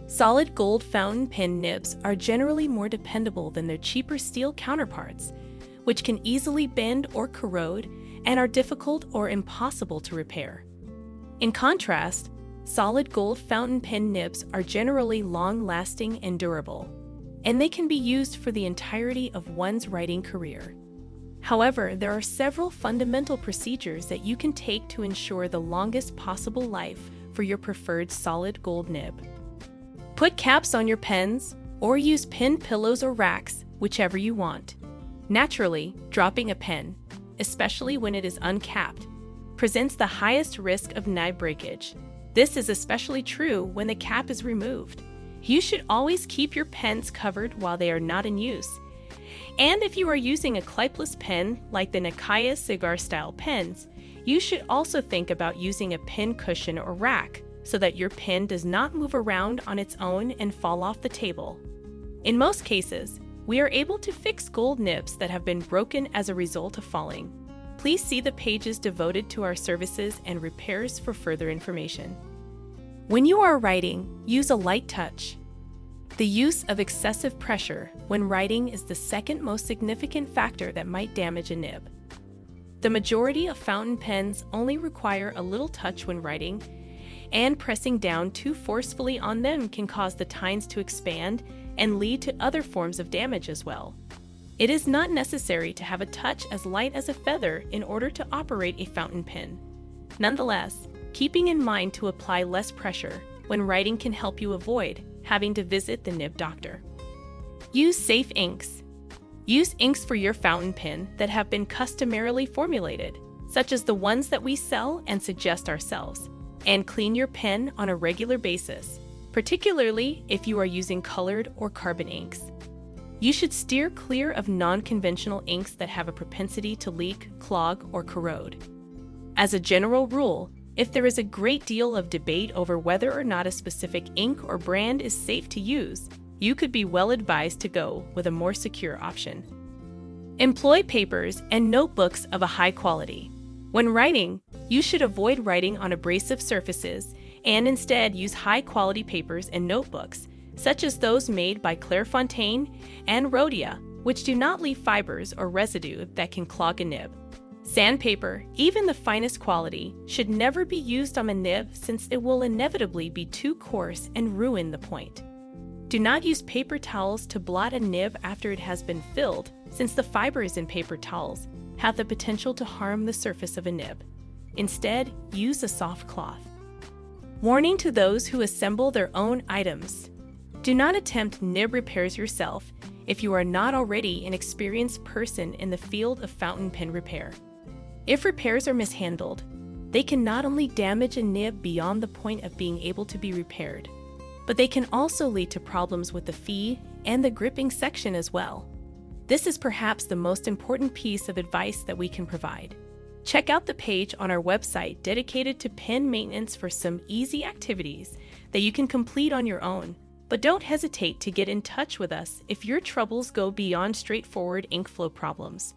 Solid gold fountain pen nibs are generally more dependable than their cheaper steel counterparts, which can easily bend or corrode and are difficult or impossible to repair. In contrast, solid gold fountain pen nibs are generally long-lasting and durable, and they can be used for the entirety of one's writing career. However, there are several fundamental procedures that you can take to ensure the longest possible life for your preferred solid gold nib. Put caps on your pens, or use pen pillows or racks, whichever you want. Naturally, dropping a pen, especially when it is uncapped, presents the highest risk of nib breakage. This is especially true when the cap is removed. You should always keep your pens covered while they are not in use. And if you are using a clipless pen like the Nakaya Cigar-style pens, you should also think about using a pen cushion or rack so that your pen does not move around on its own and fall off the table. In most cases, we are able to fix gold nibs that have been broken as a result of falling. Please see the pages devoted to our services and repairs for further information. When you are writing, use a light touch. The use of excessive pressure when writing is the second most significant factor that might damage a nib. The majority of fountain pens only require a little touch when writing, and pressing down too forcefully on them can cause the tines to expand and lead to other forms of damage as well. It is not necessary to have a touch as light as a feather in order to operate a fountain pen. Nonetheless, keeping in mind to apply less pressure when writing can help you avoid having to visit the nib doctor. Use safe inks. Use inks for your fountain pen that have been customarily formulated, such as the ones that we sell and suggest ourselves, and clean your pen on a regular basis, particularly if you are using colored or carbon inks. You should steer clear of non-conventional inks that have a propensity to leak, clog, or corrode. As a general rule, if there is a great deal of debate over whether or not a specific ink or brand is safe to use, you could be well advised to go with a more secure option. Employ papers and notebooks of a high quality. When writing, you should avoid writing on abrasive surfaces and instead use high-quality papers and notebooks, such as those made by Clairefontaine and Rhodia, which do not leave fibers or residue that can clog a nib. Sandpaper, even the finest quality, should never be used on a nib since it will inevitably be too coarse and ruin the point. Do not use paper towels to blot a nib after it has been filled, since the fibers in paper towels have the potential to harm the surface of a nib. Instead, use a soft cloth. Warning to those who assemble their own items. Do not attempt nib repairs yourself if you are not already an experienced person in the field of fountain pen repair. If repairs are mishandled, they can not only damage a nib beyond the point of being able to be repaired, but they can also lead to problems with the fee and the gripping section as well. This is perhaps the most important piece of advice that we can provide. Check out the page on our website dedicated to pen maintenance for some easy activities that you can complete on your own. But don't hesitate to get in touch with us if your troubles go beyond straightforward ink flow problems.